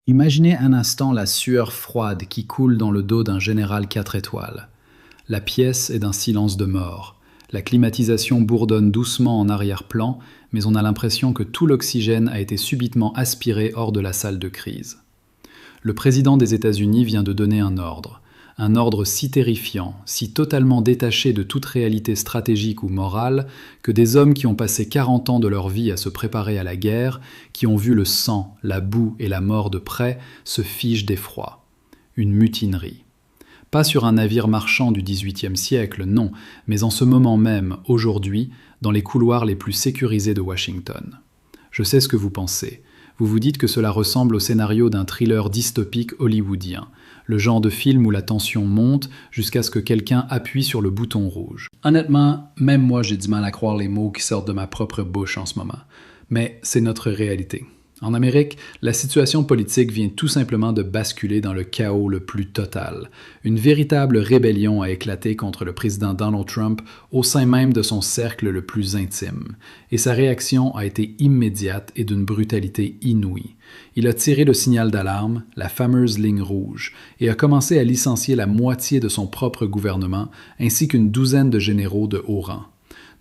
Imaginez un instant la sueur froide qui coule dans le dos d'un général 4 étoiles. La pièce est d'un silence de mort. La climatisation bourdonne doucement en arrière-plan, mais on a l'impression que tout l'oxygène a été subitement aspiré hors de la salle de crise. Le président des États-Unis vient de donner un ordre si terrifiant, si totalement détaché de toute réalité stratégique ou morale, que des hommes qui ont passé 40 ans de leur vie à se préparer à la guerre, qui ont vu le sang, la boue et la mort de près, se figent d'effroi. Une mutinerie. Pas sur un navire marchand du XVIIIe siècle, non, mais en ce moment même, aujourd'hui, dans les couloirs les plus sécurisés de Washington. Je sais ce que vous pensez. Vous vous dites que cela ressemble au scénario d'un thriller dystopique hollywoodien, le genre de film où la tension monte jusqu'à ce que quelqu'un appuie sur le bouton rouge. Honnêtement, même moi j'ai du mal à croire les mots qui sortent de ma propre bouche en ce moment. Mais c'est notre réalité. En Amérique, la situation politique vient tout simplement de basculer dans le chaos le plus total. Une véritable rébellion a éclaté contre le président Donald Trump au sein même de son cercle le plus intime. Et sa réaction a été immédiate et d'une brutalité inouïe. Il a tiré le signal d'alarme, la fameuse ligne rouge, et a commencé à licencier la moitié de son propre gouvernement, ainsi qu'une douzaine de généraux de haut rang.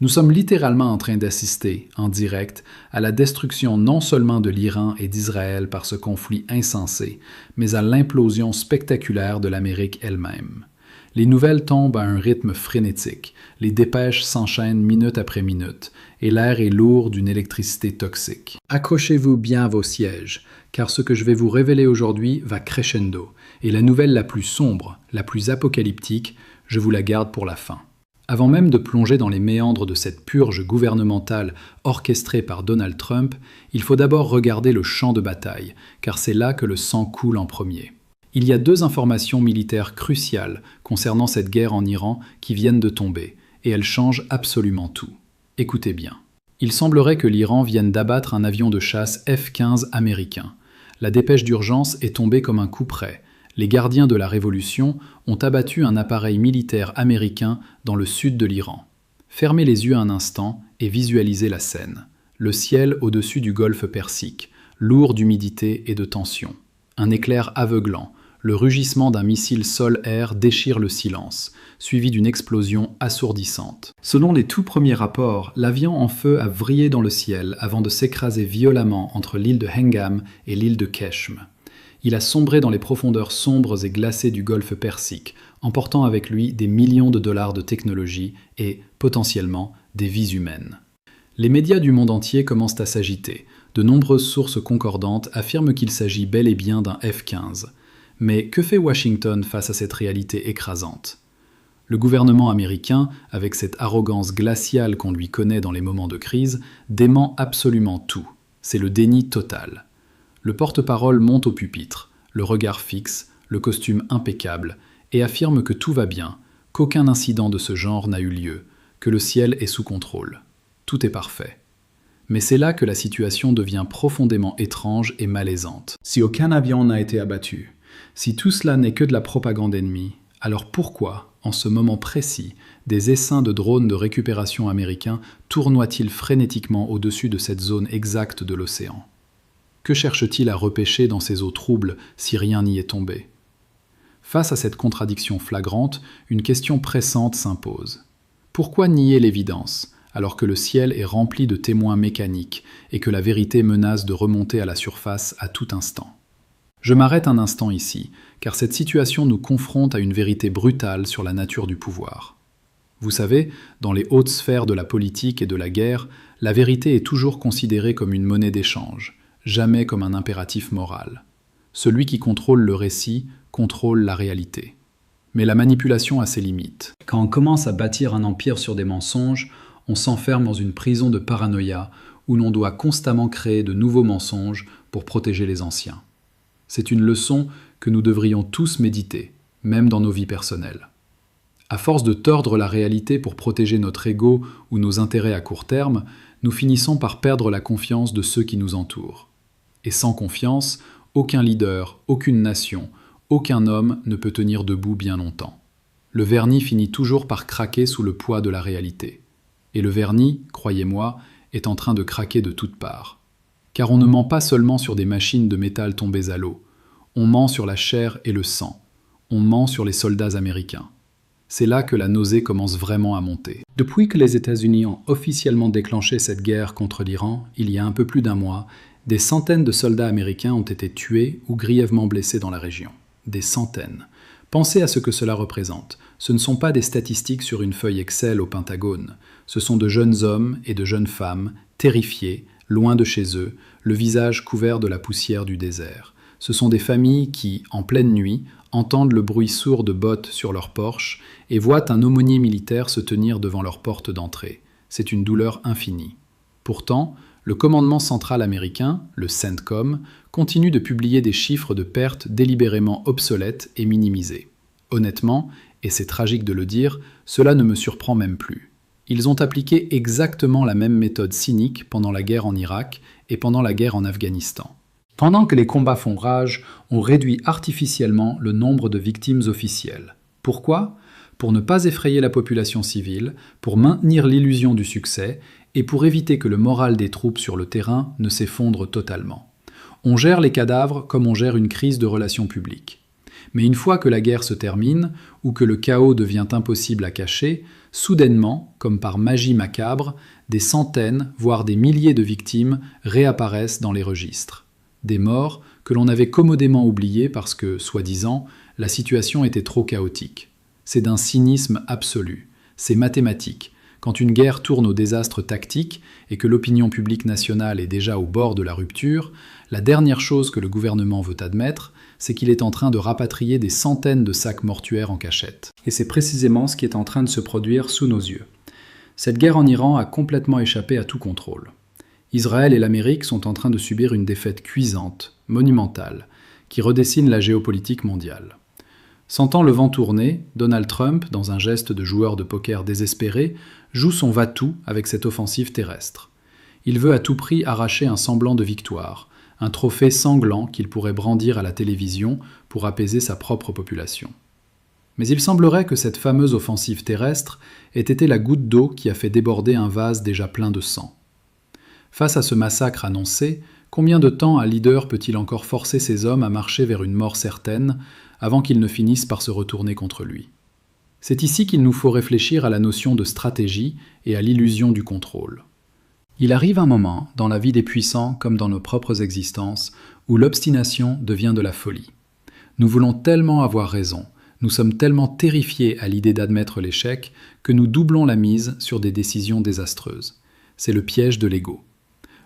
Nous sommes littéralement en train d'assister, en direct, à la destruction non seulement de l'Iran et d'Israël par ce conflit insensé, mais à l'implosion spectaculaire de l'Amérique elle-même. Les nouvelles tombent à un rythme frénétique, les dépêches s'enchaînent minute après minute, et l'air est lourd d'une électricité toxique. Accrochez-vous bien à vos sièges, car ce que je vais vous révéler aujourd'hui va crescendo, et la nouvelle la plus sombre, la plus apocalyptique, je vous la garde pour la fin. Avant même de plonger dans les méandres de cette purge gouvernementale orchestrée par Donald Trump, il faut d'abord regarder le champ de bataille, car c'est là que le sang coule en premier. Il y a deux informations militaires cruciales concernant cette guerre en Iran qui viennent de tomber, et elles changent absolument tout. Écoutez bien. Il semblerait que l'Iran vienne d'abattre un avion de chasse F-15 américain. La dépêche d'urgence est tombée comme un coup près. Les gardiens de la Révolution ont abattu un appareil militaire américain dans le sud de l'Iran. Fermez les yeux un instant et visualisez la scène. Le ciel au-dessus du golfe Persique, lourd d'humidité et de tension. Un éclair aveuglant, le rugissement d'un missile sol-air déchire le silence, suivi d'une explosion assourdissante. Selon les tout premiers rapports, l'avion en feu a vrillé dans le ciel avant de s'écraser violemment entre l'île de Hengam et l'île de Keshm. Il a sombré dans les profondeurs sombres et glacées du golfe Persique, emportant avec lui des millions de dollars de technologie et, potentiellement, des vies humaines. Les médias du monde entier commencent à s'agiter. De nombreuses sources concordantes affirment qu'il s'agit bel et bien d'un F-15. Mais que fait Washington face à cette réalité écrasante ? Le gouvernement américain, avec cette arrogance glaciale qu'on lui connaît dans les moments de crise, dément absolument tout. C'est le déni total. Le porte-parole monte au pupitre, le regard fixe, le costume impeccable, et affirme que tout va bien, qu'aucun incident de ce genre n'a eu lieu, que le ciel est sous contrôle. Tout est parfait. Mais c'est là que la situation devient profondément étrange et malaisante. Si aucun avion n'a été abattu, si tout cela n'est que de la propagande ennemie, alors pourquoi, en ce moment précis, des essaims de drones de récupération américains tournoient-ils frénétiquement au-dessus de cette zone exacte de l'océan ? Que cherche-t-il à repêcher dans ces eaux troubles si rien n'y est tombé ? Face à cette contradiction flagrante, une question pressante s'impose. Pourquoi nier l'évidence, alors que le ciel est rempli de témoins mécaniques et que la vérité menace de remonter à la surface à tout instant ? Je m'arrête un instant ici, car cette situation nous confronte à une vérité brutale sur la nature du pouvoir. Vous savez, dans les hautes sphères de la politique et de la guerre, la vérité est toujours considérée comme une monnaie d'échange, jamais comme un impératif moral. Celui qui contrôle le récit contrôle la réalité. Mais la manipulation a ses limites. Quand on commence à bâtir un empire sur des mensonges, on s'enferme dans une prison de paranoïa où l'on doit constamment créer de nouveaux mensonges pour protéger les anciens. C'est une leçon que nous devrions tous méditer, même dans nos vies personnelles. À force de tordre la réalité pour protéger notre ego ou nos intérêts à court terme, nous finissons par perdre la confiance de ceux qui nous entourent. Et sans confiance, aucun leader, aucune nation, aucun homme ne peut tenir debout bien longtemps. Le vernis finit toujours par craquer sous le poids de la réalité. Et le vernis, croyez-moi, est en train de craquer de toutes parts. Car on ne ment pas seulement sur des machines de métal tombées à l'eau. On ment sur la chair et le sang. On ment sur les soldats américains. C'est là que la nausée commence vraiment à monter. Depuis que les États-Unis ont officiellement déclenché cette guerre contre l'Iran, il y a un peu plus d'un mois, des centaines de soldats américains ont été tués ou grièvement blessés dans la région. Des centaines. Pensez à ce que cela représente. Ce ne sont pas des statistiques sur une feuille Excel au Pentagone. Ce sont de jeunes hommes et de jeunes femmes, terrifiés, loin de chez eux, le visage couvert de la poussière du désert. Ce sont des familles qui, en pleine nuit, entendent le bruit sourd de bottes sur leur porche et voient un aumônier militaire se tenir devant leur porte d'entrée. C'est une douleur infinie. Pourtant, le commandement central américain, le CENTCOM, continue de publier des chiffres de pertes délibérément obsolètes et minimisés. Honnêtement, et c'est tragique de le dire, cela ne me surprend même plus. Ils ont appliqué exactement la même méthode cynique pendant la guerre en Irak et pendant la guerre en Afghanistan. Pendant que les combats font rage, on réduit artificiellement le nombre de victimes officielles. Pourquoi ? Pour ne pas effrayer la population civile, pour maintenir l'illusion du succès et pour éviter que le moral des troupes sur le terrain ne s'effondre totalement. On gère les cadavres comme on gère une crise de relations publiques. Mais une fois que la guerre se termine, ou que le chaos devient impossible à cacher, soudainement, comme par magie macabre, des centaines, voire des milliers de victimes réapparaissent dans les registres. Des morts que l'on avait commodément oubliés parce que, soi-disant, la situation était trop chaotique. C'est d'un cynisme absolu. C'est mathématique. Quand une guerre tourne au désastre tactique et que l'opinion publique nationale est déjà au bord de la rupture, la dernière chose que le gouvernement veut admettre, c'est qu'il est en train de rapatrier des centaines de sacs mortuaires en cachette. Et c'est précisément ce qui est en train de se produire sous nos yeux. Cette guerre en Iran a complètement échappé à tout contrôle. Israël et l'Amérique sont en train de subir une défaite cuisante, monumentale, qui redessine la géopolitique mondiale. Sentant le vent tourner, Donald Trump, dans un geste de joueur de poker désespéré, joue son va-tout avec cette offensive terrestre. Il veut à tout prix arracher un semblant de victoire, un trophée sanglant qu'il pourrait brandir à la télévision pour apaiser sa propre population. Mais il semblerait que cette fameuse offensive terrestre ait été la goutte d'eau qui a fait déborder un vase déjà plein de sang. Face à ce massacre annoncé, combien de temps un leader peut-il encore forcer ses hommes à marcher vers une mort certaine avant qu'ils ne finissent par se retourner contre lui ? C'est ici qu'il nous faut réfléchir à la notion de stratégie et à l'illusion du contrôle. Il arrive un moment, dans la vie des puissants comme dans nos propres existences, où l'obstination devient de la folie. Nous voulons tellement avoir raison, nous sommes tellement terrifiés à l'idée d'admettre l'échec que nous doublons la mise sur des décisions désastreuses. C'est le piège de l'ego.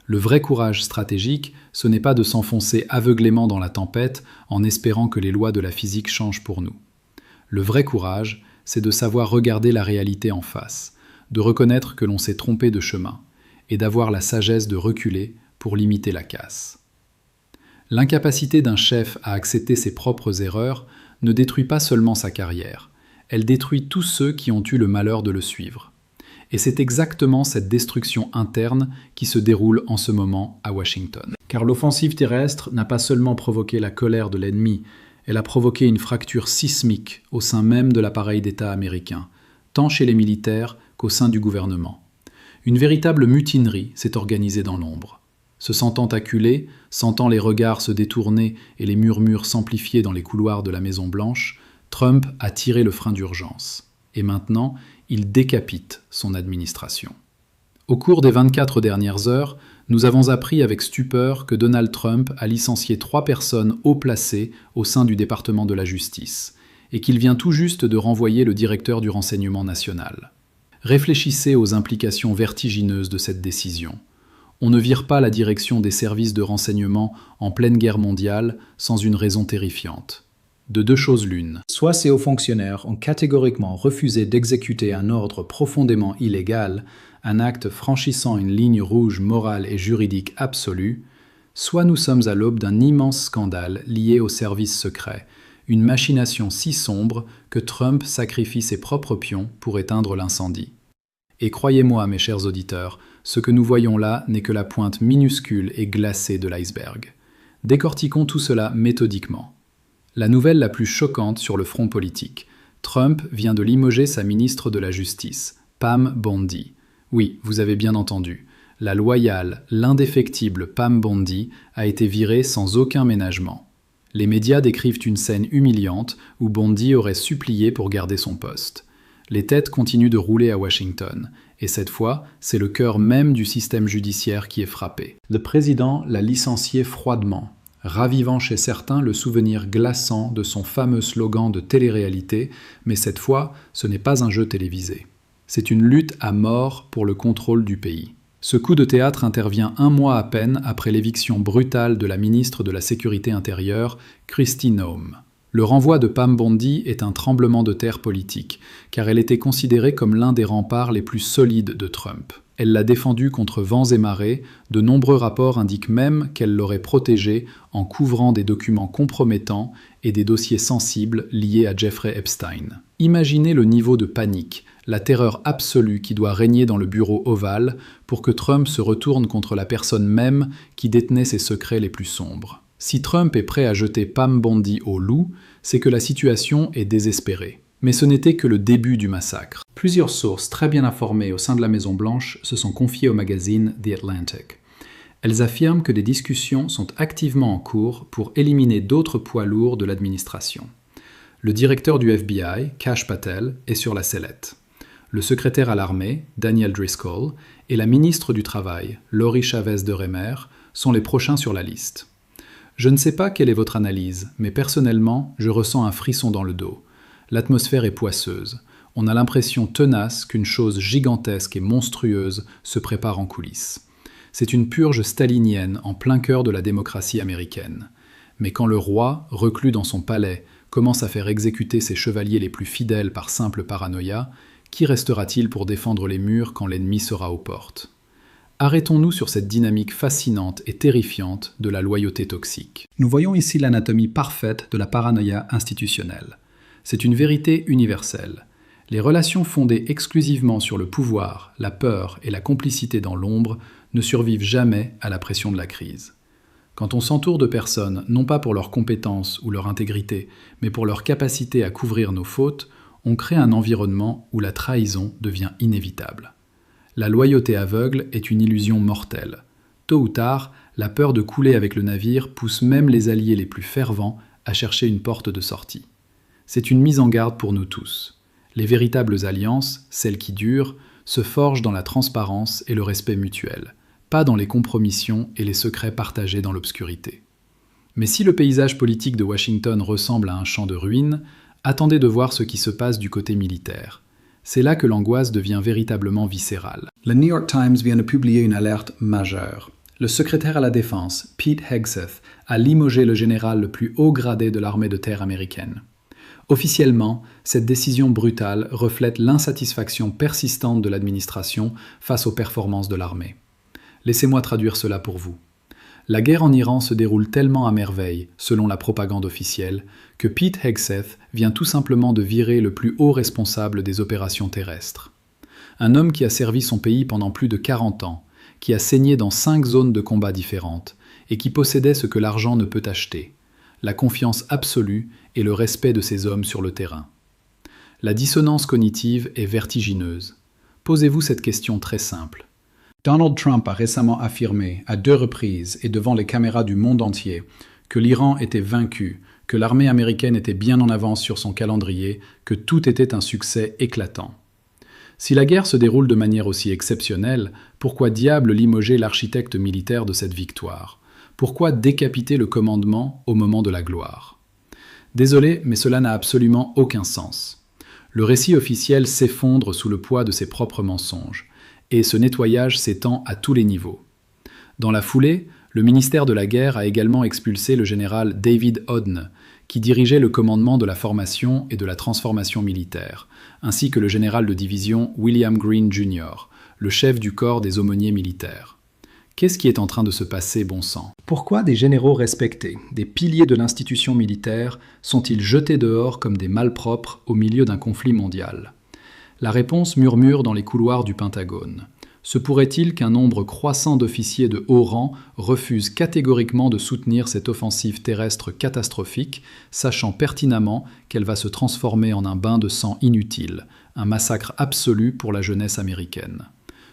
Le vrai courage stratégique, ce n'est pas de s'enfoncer aveuglément dans la tempête en espérant que les lois de la physique changent pour nous. Le vrai courage, c'est de savoir regarder la réalité en face, de reconnaître que l'on s'est trompé de chemin, et d'avoir la sagesse de reculer pour limiter la casse. L'incapacité d'un chef à accepter ses propres erreurs ne détruit pas seulement sa carrière, elle détruit tous ceux qui ont eu le malheur de le suivre. Et c'est exactement cette destruction interne qui se déroule en ce moment à Washington. Car l'offensive terrestre n'a pas seulement provoqué la colère de l'ennemi, elle a provoqué une fracture sismique au sein même de l'appareil d'État américain, tant chez les militaires qu'au sein du gouvernement. Une véritable mutinerie s'est organisée dans l'ombre. Se sentant acculé, sentant les regards se détourner et les murmures s'amplifier dans les couloirs de la Maison-Blanche, Trump a tiré le frein d'urgence. Et maintenant, il décapite son administration. Au cours des 24 dernières heures, nous avons appris avec stupeur que Donald Trump a licencié 3 personnes haut placées au sein du département de la justice, et qu'il vient tout juste de renvoyer le directeur du renseignement national. Réfléchissez aux implications vertigineuses de cette décision. On ne vire pas la direction des services de renseignement en pleine guerre mondiale sans une raison terrifiante. De 2 choses l'une. Soit ces hauts fonctionnaires ont catégoriquement refusé d'exécuter un ordre profondément illégal, un acte franchissant une ligne rouge morale et juridique absolue, soit nous sommes à l'aube d'un immense scandale lié aux services secrets, une machination si sombre que Trump sacrifie ses propres pions pour éteindre l'incendie. Et croyez-moi, mes chers auditeurs, ce que nous voyons là n'est que la pointe minuscule et glacée de l'iceberg. Décortiquons tout cela méthodiquement. La nouvelle la plus choquante sur le front politique. Trump vient de limoger sa ministre de la Justice, Pam Bondi. Oui, vous avez bien entendu. La loyale, l'indéfectible Pam Bondi a été virée sans aucun ménagement. Les médias décrivent une scène humiliante où Bondi aurait supplié pour garder son poste. Les têtes continuent de rouler à Washington, et cette fois, c'est le cœur même du système judiciaire qui est frappé. Le président l'a licencié froidement, ravivant chez certains le souvenir glaçant de son fameux slogan de télé-réalité, mais cette fois, ce n'est pas un jeu télévisé. C'est une lutte à mort pour le contrôle du pays. Ce coup de théâtre intervient un mois à peine après l'éviction brutale de la ministre de la Sécurité intérieure, Kristi Noem. Le renvoi de Pam Bondi est un tremblement de terre politique, car elle était considérée comme l'un des remparts les plus solides de Trump. Elle l'a défendu contre vents et marées, de nombreux rapports indiquent même qu'elle l'aurait protégé en couvrant des documents compromettants et des dossiers sensibles liés à Jeffrey Epstein. Imaginez le niveau de panique, la terreur absolue qui doit régner dans le bureau ovale pour que Trump se retourne contre la personne même qui détenait ses secrets les plus sombres. Si Trump est prêt à jeter Pam Bondi au loup, c'est que la situation est désespérée. Mais ce n'était que le début du massacre. Plusieurs sources très bien informées au sein de la Maison-Blanche se sont confiées au magazine The Atlantic. Elles affirment que des discussions sont activement en cours pour éliminer d'autres poids lourds de l'administration. Le directeur du FBI, Kash Patel, est sur la sellette. Le secrétaire à l'armée, Daniel Driscoll, et la ministre du Travail, Lori Chavez de Remer, sont les prochains sur la liste. Je ne sais pas quelle est votre analyse, mais personnellement, je ressens un frisson dans le dos. L'atmosphère est poisseuse. On a l'impression tenace qu'une chose gigantesque et monstrueuse se prépare en coulisses. C'est une purge stalinienne en plein cœur de la démocratie américaine. Mais quand le roi, reclus dans son palais, commence à faire exécuter ses chevaliers les plus fidèles par simple paranoïa, qui restera-t-il pour défendre les murs quand l'ennemi sera aux portes ? Arrêtons-nous sur cette dynamique fascinante et terrifiante de la loyauté toxique. Nous voyons ici l'anatomie parfaite de la paranoïa institutionnelle. C'est une vérité universelle. Les relations fondées exclusivement sur le pouvoir, la peur et la complicité dans l'ombre ne survivent jamais à la pression de la crise. Quand on s'entoure de personnes, non pas pour leurs compétences ou leur intégrité, mais pour leur capacité à couvrir nos fautes, on crée un environnement où la trahison devient inévitable. La loyauté aveugle est une illusion mortelle. Tôt ou tard, la peur de couler avec le navire pousse même les alliés les plus fervents à chercher une porte de sortie. C'est une mise en garde pour nous tous. Les véritables alliances, celles qui durent, se forgent dans la transparence et le respect mutuel, pas dans les compromissions et les secrets partagés dans l'obscurité. Mais si le paysage politique de Washington ressemble à un champ de ruines, attendez de voir ce qui se passe du côté militaire. C'est là que l'angoisse devient véritablement viscérale. Le New York Times vient de publier une alerte majeure. Le secrétaire à la Défense, Pete Hegseth, a limogé le général le plus haut gradé de l'armée de terre américaine. Officiellement, cette décision brutale reflète l'insatisfaction persistante de l'administration face aux performances de l'armée. Laissez-moi traduire cela pour vous. La guerre en Iran se déroule tellement à merveille, selon la propagande officielle, que Pete Hegseth vient tout simplement de virer le plus haut responsable des opérations terrestres. Un homme qui a servi son pays pendant plus de 40 ans, qui a saigné dans 5 zones de combat différentes, et qui possédait ce que l'argent ne peut acheter, la confiance absolue et le respect de ses hommes sur le terrain. La dissonance cognitive est vertigineuse. Posez-vous cette question très simple. Donald Trump a récemment affirmé à 2 reprises et devant les caméras du monde entier que l'Iran était vaincu, que l'armée américaine était bien en avance sur son calendrier, que tout était un succès éclatant. Si la guerre se déroule de manière aussi exceptionnelle, pourquoi diable limoger l'architecte militaire de cette victoire ? Pourquoi décapiter le commandement au moment de la gloire ? Désolé, mais cela n'a absolument aucun sens. Le récit officiel s'effondre sous le poids de ses propres mensonges. Et ce nettoyage s'étend à tous les niveaux. Dans la foulée, le ministère de la Guerre a également expulsé le général David Hodne, qui dirigeait le commandement de la formation et de la transformation militaire, ainsi que le général de division William Green Jr., le chef du corps des aumôniers militaires. Qu'est-ce qui est en train de se passer, bon sang ? Pourquoi des généraux respectés, des piliers de l'institution militaire, sont-ils jetés dehors comme des malpropres au milieu d'un conflit mondial ? La réponse murmure dans les couloirs du Pentagone. Se pourrait-il qu'un nombre croissant d'officiers de haut rang refusent catégoriquement de soutenir cette offensive terrestre catastrophique, sachant pertinemment qu'elle va se transformer en un bain de sang inutile, un massacre absolu pour la jeunesse américaine ?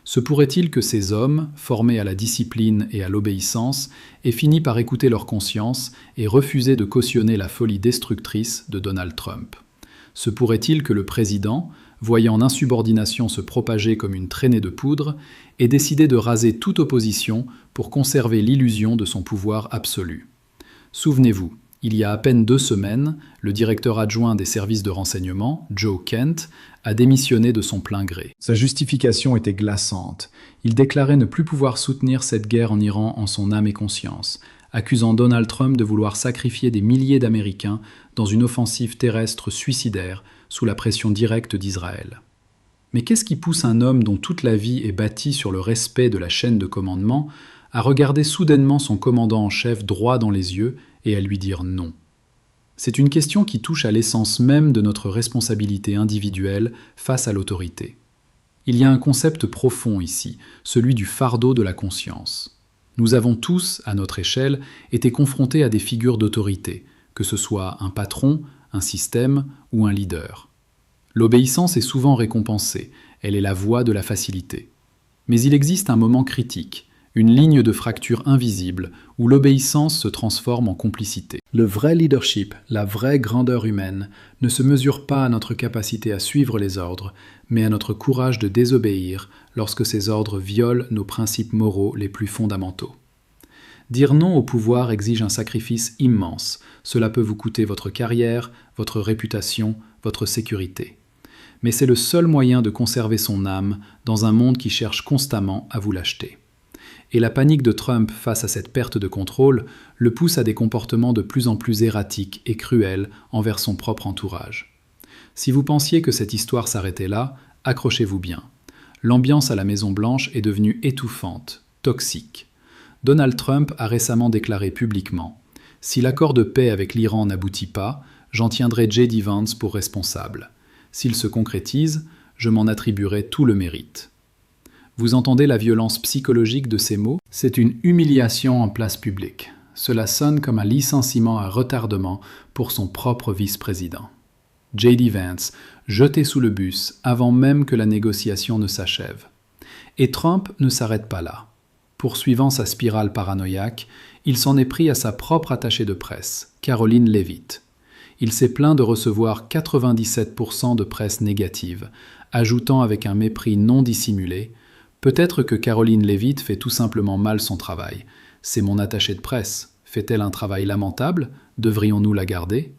Se pourrait-il que ces hommes, formés à la discipline et à l'obéissance, aient fini par écouter leur conscience et refuser de cautionner la folie destructrice de Donald Trump? Se pourrait-il que le président, voyant l'insubordination se propager comme une traînée de poudre, ait décidé de raser toute opposition pour conserver l'illusion de son pouvoir absolu? Souvenez-vous, il y a à peine 2 semaines, le directeur adjoint des services de renseignement, Joe Kent, a démissionné de son plein gré. Sa justification était glaçante. Il déclarait ne plus pouvoir soutenir cette guerre en Iran en son âme et conscience, accusant Donald Trump de vouloir sacrifier des milliers d'Américains dans une offensive terrestre suicidaire sous la pression directe d'Israël. Mais qu'est-ce qui pousse un homme dont toute la vie est bâtie sur le respect de la chaîne de commandement à regarder soudainement son commandant en chef droit dans les yeux et à lui dire non? C'est une question qui touche à l'essence même de notre responsabilité individuelle face à l'autorité. Il y a un concept profond ici, celui du fardeau de la conscience. Nous avons tous, à notre échelle, été confrontés à des figures d'autorité, que ce soit un patron, un système ou un leader. L'obéissance est souvent récompensée, elle est la voie de la facilité. Mais il existe un moment critique, une ligne de fracture invisible où l'obéissance se transforme en complicité. Le vrai leadership, la vraie grandeur humaine, ne se mesure pas à notre capacité à suivre les ordres, mais à notre courage de désobéir lorsque ces ordres violent nos principes moraux les plus fondamentaux. Dire non au pouvoir exige un sacrifice immense. Cela peut vous coûter votre carrière, votre réputation, votre sécurité. Mais c'est le seul moyen de conserver son âme dans un monde qui cherche constamment à vous l'acheter. Et la panique de Trump face à cette perte de contrôle le pousse à des comportements de plus en plus erratiques et cruels envers son propre entourage. Si vous pensiez que cette histoire s'arrêtait là, accrochez-vous bien. L'ambiance à la Maison-Blanche est devenue étouffante, toxique. Donald Trump a récemment déclaré publiquement « Si l'accord de paix avec l'Iran n'aboutit pas, j'en tiendrai J.D. Vance pour responsable. S'il se concrétise, je m'en attribuerai tout le mérite. » Vous entendez la violence psychologique de ces mots? C'est une humiliation en place publique. Cela sonne comme un licenciement à retardement pour son propre vice-président. J.D. Vance, jeté sous le bus avant même que la négociation ne s'achève. Et Trump ne s'arrête pas là. Poursuivant sa spirale paranoïaque, il s'en est pris à sa propre attachée de presse, Karoline Leavitt. Il s'est plaint de recevoir 97% de presse négative, ajoutant avec un mépris non dissimulé « Peut-être que Karoline Leavitt fait tout simplement mal son travail. C'est mon attachée de presse. Fait-elle un travail lamentable? Devrions-nous la garder ?»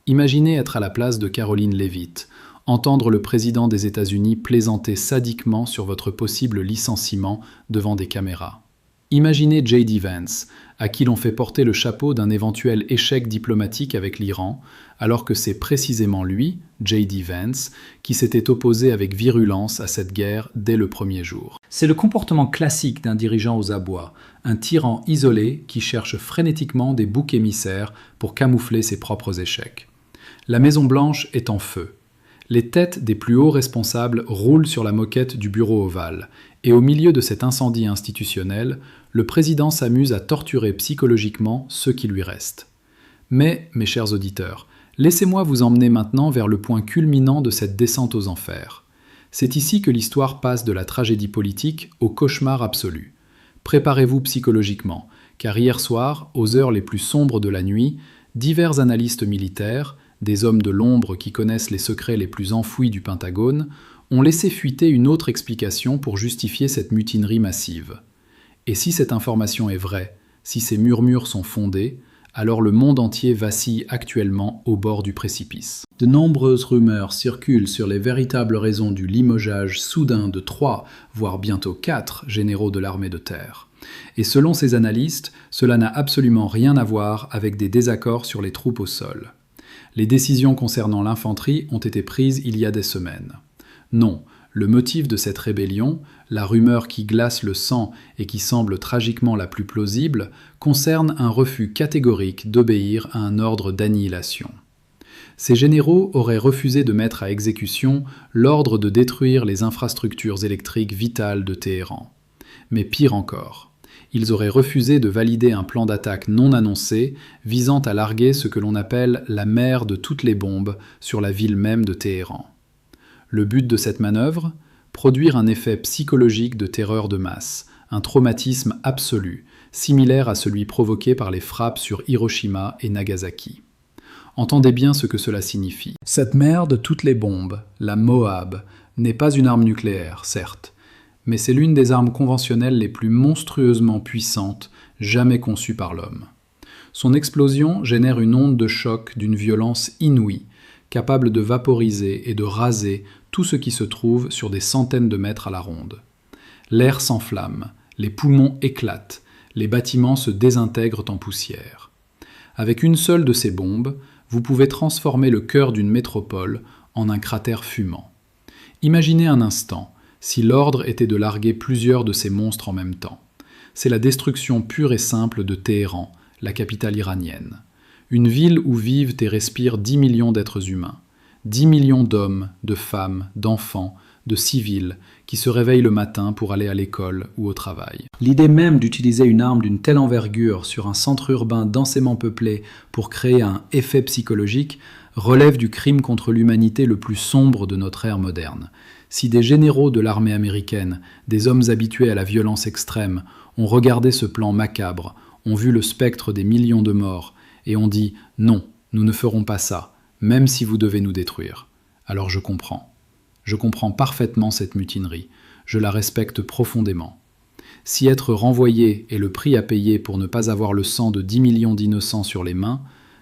Imaginez être à la place de Karoline Leavitt, entendre le président des États-Unis plaisanter sadiquement sur votre possible licenciement devant des caméras. Imaginez J.D. Vance, à qui l'on fait porter le chapeau d'un éventuel échec diplomatique avec l'Iran, alors que c'est précisément lui, J.D. Vance, qui s'était opposé avec virulence à cette guerre dès le premier jour. C'est le comportement classique d'un dirigeant aux abois, un tyran isolé qui cherche frénétiquement des boucs émissaires pour camoufler ses propres échecs. La Maison-Blanche est en feu. Les têtes des plus hauts responsables roulent sur la moquette du bureau ovale, et au milieu de cet incendie institutionnel, le président s'amuse à torturer psychologiquement ceux qui lui restent. Mais, mes chers auditeurs, laissez-moi vous emmener maintenant vers le point culminant de cette descente aux enfers. C'est ici que l'histoire passe de la tragédie politique au cauchemar absolu. Préparez-vous psychologiquement, car hier soir, aux heures les plus sombres de la nuit, divers analystes militaires, des hommes de l'ombre qui connaissent les secrets les plus enfouis du Pentagone, ont laissé fuiter une autre explication pour justifier cette mutinerie massive. Et si cette information est vraie, si ces murmures sont fondés, alors le monde entier vacille actuellement au bord du précipice. De nombreuses rumeurs circulent sur les véritables raisons du limogeage soudain de 3, voire bientôt 4 généraux de l'armée de terre. Et selon ces analystes, cela n'a absolument rien à voir avec des désaccords sur les troupes au sol. Les décisions concernant l'infanterie ont été prises il y a des semaines. Non, le motif de cette rébellion, la rumeur qui glace le sang et qui semble tragiquement la plus plausible, concerne un refus catégorique d'obéir à un ordre d'annihilation. Ces généraux auraient refusé de mettre à exécution l'ordre de détruire les infrastructures électriques vitales de Téhéran. Mais pire encore, ils auraient refusé de valider un plan d'attaque non annoncé visant à larguer ce que l'on appelle la mère de toutes les bombes sur la ville même de Téhéran. Le but de cette manœuvre ? produire un effet psychologique de terreur de masse, un traumatisme absolu, similaire à celui provoqué par les frappes sur Hiroshima et Nagasaki. Entendez bien ce que cela signifie. Cette mère de toutes les bombes, la Moab, n'est pas une arme nucléaire, certes, mais c'est l'une des armes conventionnelles les plus monstrueusement puissantes jamais conçues par l'homme. Son explosion génère une onde de choc d'une violence inouïe, capable de vaporiser et de raser tout ce qui se trouve sur des centaines de mètres à la ronde. L'air s'enflamme, les poumons éclatent, les bâtiments se désintègrent en poussière. Avec une seule de ces bombes, vous pouvez transformer le cœur d'une métropole en un cratère fumant. Imaginez un instant si l'ordre était de larguer plusieurs de ces monstres en même temps. C'est la destruction pure et simple de Téhéran, la capitale iranienne. Une ville où vivent et respirent 10 millions d'êtres humains. 10 millions d'hommes, de femmes, d'enfants, de civils, qui se réveillent le matin pour aller à l'école ou au travail. L'idée même d'utiliser une arme d'une telle envergure sur un centre urbain densément peuplé pour créer un effet psychologique relève du crime contre l'humanité le plus sombre de notre ère moderne. Si des généraux de l'armée américaine, des hommes habitués à la violence extrême, ont regardé ce plan macabre, ont vu le spectre des millions de morts, et ont dit « Non, nous ne ferons pas ça, même si vous devez nous détruire », alors je comprends. Je comprends parfaitement cette mutinerie, je la respecte profondément. Si être renvoyé est le prix à payer pour ne pas avoir le sang de 10 millions d'innocents sur les mains,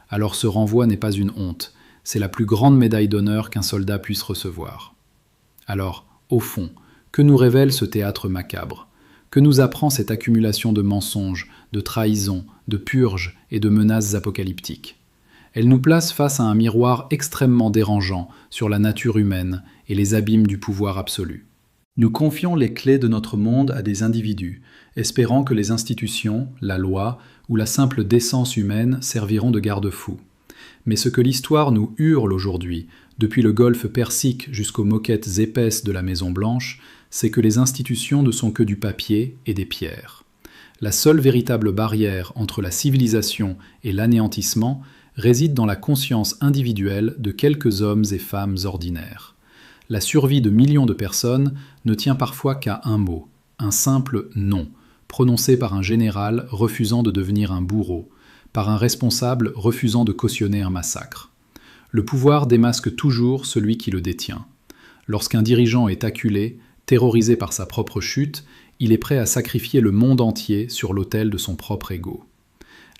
alors ce renvoi n'est pas une honte, c'est la plus grande médaille d'honneur qu'un soldat puisse recevoir. Alors, au fond, que nous révèle ce théâtre macabre? Que nous apprend cette accumulation de mensonges, de trahisons, de purges et de menaces apocalyptiques? Elle nous place face à un miroir extrêmement dérangeant sur la nature humaine et les abîmes du pouvoir absolu. Nous confions les clés de notre monde à des individus, espérant que les institutions, la loi ou la simple décence humaine serviront de garde-fous. Mais ce que l'histoire nous hurle aujourd'hui, depuis le golfe Persique jusqu'aux moquettes épaisses de la Maison-Blanche, c'est que les institutions ne sont que du papier et des pierres. La seule véritable barrière entre la civilisation et l'anéantissement réside dans la conscience individuelle de quelques hommes et femmes ordinaires. La survie de millions de personnes ne tient parfois qu'à un mot, un simple « non », prononcé par un général refusant de devenir un bourreau, par un responsable refusant de cautionner un massacre. Le pouvoir démasque toujours celui qui le détient. Lorsqu'un dirigeant est acculé, terrorisé par sa propre chute, il est prêt à sacrifier le monde entier sur l'autel de son propre ego.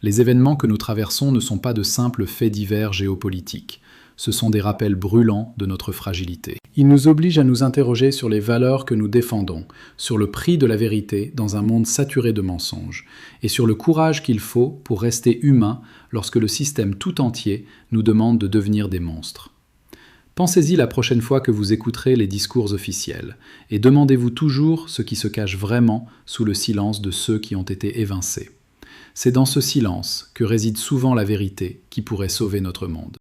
Les événements que nous traversons ne sont pas de simples faits divers géopolitiques. Ce sont des rappels brûlants de notre fragilité. Ils nous obligent à nous interroger sur les valeurs que nous défendons, sur le prix de la vérité dans un monde saturé de mensonges, et sur le courage qu'il faut pour rester humain lorsque le système tout entier nous demande de devenir des monstres. Pensez-y la prochaine fois que vous écouterez les discours officiels, et demandez-vous toujours ce qui se cache vraiment sous le silence de ceux qui ont été évincés. C'est dans ce silence que réside souvent la vérité qui pourrait sauver notre monde.